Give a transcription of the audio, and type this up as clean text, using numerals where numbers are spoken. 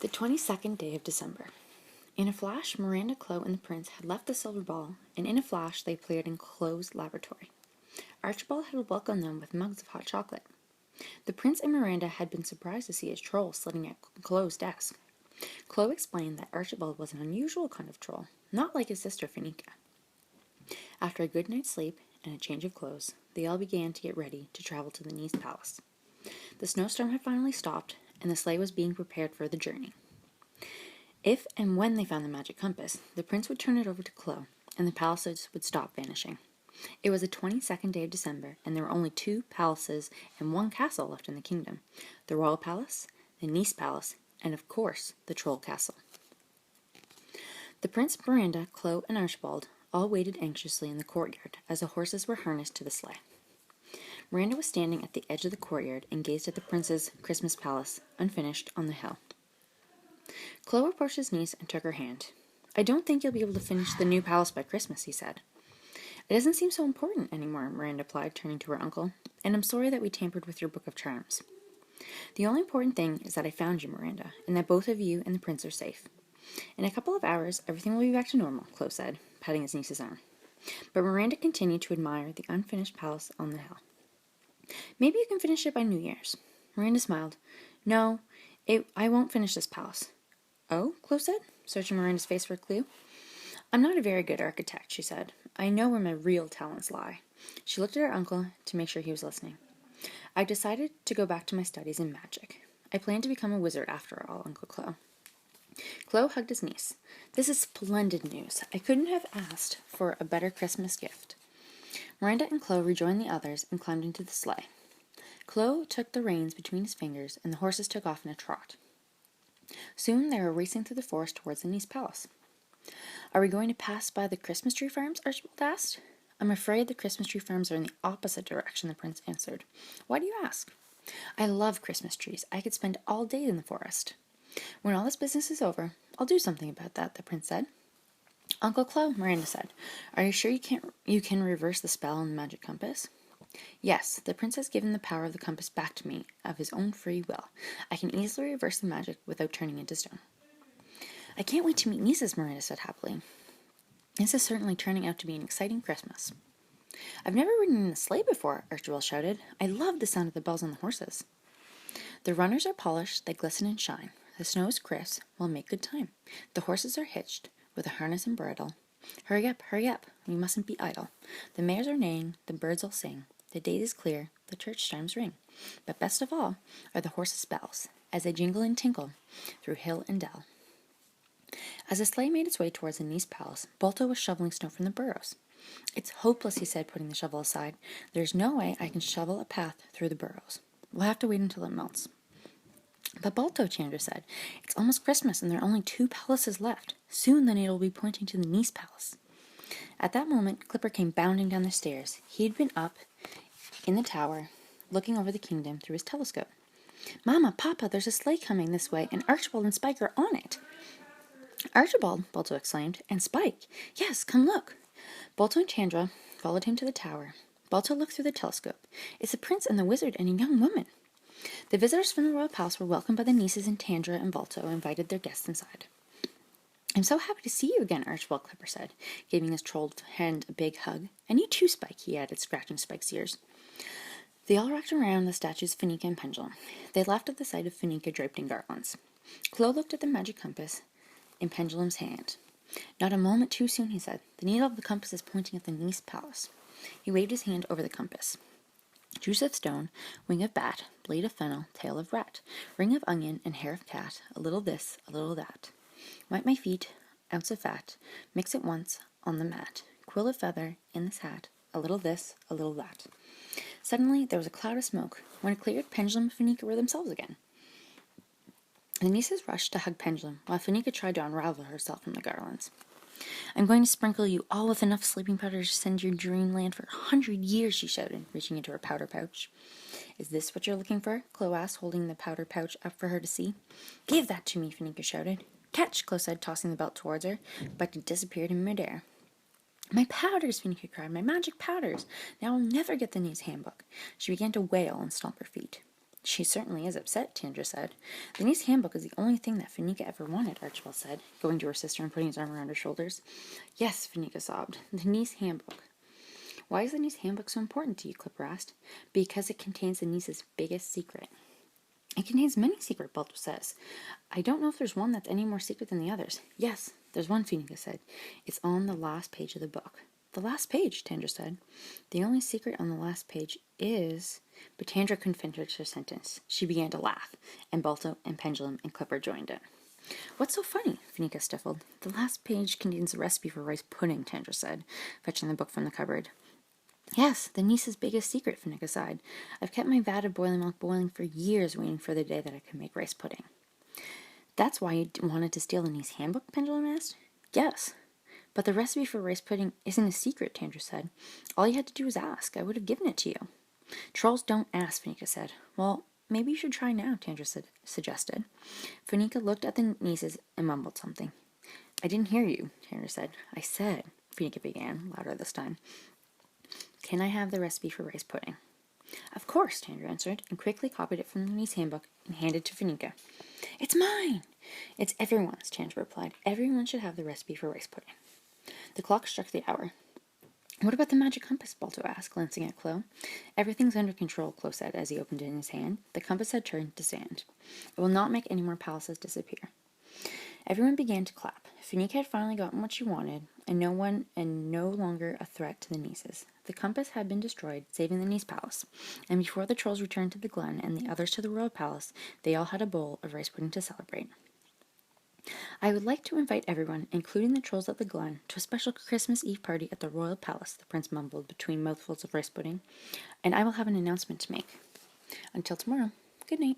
The 22nd day of December. In a flash, Miranda, Chloe, and the prince had left the silver ball, and in a flash they appeared in Chloe's laboratory. Archibald had welcomed them with mugs of hot chocolate. The prince and Miranda had been surprised to see a troll sitting at Chloe's desk. Chloe explained that Archibald was an unusual kind of troll, not like his sister Finica. After a good night's sleep and a change of clothes, they all began to get ready to travel to the Nice Palace. The snowstorm had finally stopped, and the sleigh was being prepared for the journey. If and when they found the magic compass, the prince would turn it over to Chloe, and the palaces would stop vanishing. It was the 22nd day of December, and there were only 2 palaces and 1 castle left in the kingdom: the Royal Palace, the Nice Palace, and of course, the Troll Castle. The prince, Miranda, Chloe, and Archibald all waited anxiously in the courtyard as the horses were harnessed to the sleigh. Miranda was standing at the edge of the courtyard and gazed at the prince's Christmas palace, unfinished, on the hill. Chloe approached his niece and took her hand. "I don't think you'll be able to finish the new palace by Christmas," he said. "It doesn't seem so important anymore," Miranda replied, turning to her uncle, "and I'm sorry that we tampered with your book of charms." "The only important thing is that I found you, Miranda, and that both of you and the prince are safe. In a couple of hours, everything will be back to normal," Chloe said, patting his niece's arm. But Miranda continued to admire the unfinished palace on the hill. "Maybe you can finish it by New Year's." Miranda smiled. "No, I won't finish this palace." "Oh?" Chloe said, searching Miranda's face for a clue. "I'm not a very good architect," she said. "I know where my real talents lie." She looked at her uncle to make sure he was listening. "I've decided to go back to my studies in magic. I plan to become a wizard after all, Uncle Chloe." Chloe hugged his niece. "This is splendid news. I couldn't have asked for a better Christmas gift." Miranda and Chloe rejoined the others and climbed into the sleigh. Chloe took the reins between his fingers, and the horses took off in a trot. Soon they were racing through the forest towards the Nice Palace. "Are we going to pass by the Christmas tree farms?" Archibald asked. "I'm afraid the Christmas tree farms are in the opposite direction," the prince answered. "Why do you ask?" "I love Christmas trees. I could spend all day in the forest." "When all this business is over, I'll do something about that," the prince said. "Uncle Chloe," Miranda said, "are you sure you can reverse the spell on the magic compass?" "Yes, the prince has given the power of the compass back to me of his own free will. I can easily reverse the magic without turning into stone." "I can't wait to meet nieces," Miranda said happily. "This is certainly turning out to be an exciting Christmas." "I've never ridden in a sleigh before," Archibald shouted. "I love the sound of the bells on the horses." "The runners are polished, they glisten and shine. The snow is crisp, we'll make good time. The horses are hitched, with a harness and bridle. Hurry up, we mustn't be idle. The mares are neighing, the birds all sing. The day is clear, the church chimes ring. But best of all are the horses' bells, as they jingle and tinkle through hill and dell." As the sleigh made its way towards the Nice Palace, Balto was shoveling snow from the burrows. "It's hopeless," he said, putting the shovel aside. "There's no way I can shovel a path through the burrows. We'll have to wait until it melts." "But Balto," Chandra said, "it's almost Christmas and there are only 2 palaces left. Soon the needle will be pointing to the Nice Palace." At that moment, Clipper came bounding down the stairs. He'd been up in the tower, looking over the kingdom through his telescope. "Mama, Papa, there's a sleigh coming this way, and Archibald and Spike are on it." "Archibald!" Balto exclaimed. "And Spike!" "Yes, come look." Balto and Chandra followed him to the tower. Balto looked through the telescope. "It's the prince and the wizard and a young woman." The visitors from the royal palace were welcomed by the nieces, and Chandra and Balto invited their guests inside. "I'm so happy to see you again," Archibald Clipper said, giving his troll friend a big hug. "And you too, Spike," he added, scratching Spike's ears. They all rocked around the statues of Finica and Pendulum. They laughed at the sight of Finica draped in garlands. Chloe looked at the magic compass in Pendulum's hand. "Not a moment too soon," he said. "The needle of the compass is pointing at the Nice Palace." He waved his hand over the compass. "Juice of stone, wing of bat, blade of fennel, tail of rat, ring of onion, and hair of cat, a little this, a little that. Wipe my feet, ounce of fat, mix it once on the mat, quill of feather in this hat, a little this, a little that." Suddenly there was a cloud of smoke. When it cleared, Pendulum and Finica were themselves again. The nieces rushed to hug Pendulum, while Finica tried to unravel herself from the garlands. "I'm going to sprinkle you all with enough sleeping powder to send you to dreamland for 100 years, she shouted, reaching into her powder pouch. "Is this what you're looking for?" Chloe asked, holding the powder pouch up for her to see. "Give that to me," Finica shouted. "Catch," Chloe said, tossing the belt towards her, but it disappeared in midair. "My powders!" Finica cried. "My magic powders! Now I'll never get the Nice handbook." She began to wail and stomp her feet. She certainly is upset, Tandra said. The niece handbook is the only thing that Fanika ever wanted, Archibald said, going to her sister and putting his arm around her shoulders. Yes, Fanika sobbed. The niece handbook. Why is the niece handbook so important to you? Clipper asked. Because it contains the niece's biggest secret. It contains many secrets, Balto says. I don't know if there's one that's any more secret than the others. Yes, there's one, Fanika said. It's on the last page of the book. The last page, Tandra said. The only secret on the last page is... But Tandra couldn't finish her sentence. She began to laugh, and Balto and Pendulum and Clipper joined in. What's so funny? Fanika stifled. The last page contains a recipe for rice pudding, Tandra said, fetching the book from the cupboard. Yes, the niece's biggest secret, Fanika sighed. I've kept my vat of boiling milk boiling for years, waiting for the day that I could make rice pudding. That's why you wanted to steal the niece handbook? Pendulum asked. Yes. But the recipe for rice pudding isn't a secret, Tandra said. All you had to do was ask. I would have given it to you. Trolls don't ask, Fanika said. Well, maybe you should try now, Tandra suggested. Fanika looked at the nieces and mumbled something. I didn't hear you, Tandra said. I said, Fanika began, louder this time. Can I have the recipe for rice pudding? Of course, Tandra answered, and quickly copied it from the niece handbook and handed it to Fanika. It's mine! It's everyone's, Tandra replied. Everyone should have the recipe for rice pudding. The clock struck the hour. What about the magic compass? Balto asked, glancing at Clo. Everything's under control, Clo said as he opened it in his hand. The compass had turned to sand. It will not make any more palaces disappear. Everyone began to clap. Fanika had finally gotten what she wanted, and no longer a threat to the nieces. The compass had been destroyed, saving the niece palace, and before the trolls returned to the glen and the others to the royal palace, they all had a bowl of rice pudding to celebrate. I would like to invite everyone, including the trolls at the glen, to a special Christmas Eve party at the royal palace, the prince mumbled between mouthfuls of rice pudding, and I will have an announcement to make. Until tomorrow, good night.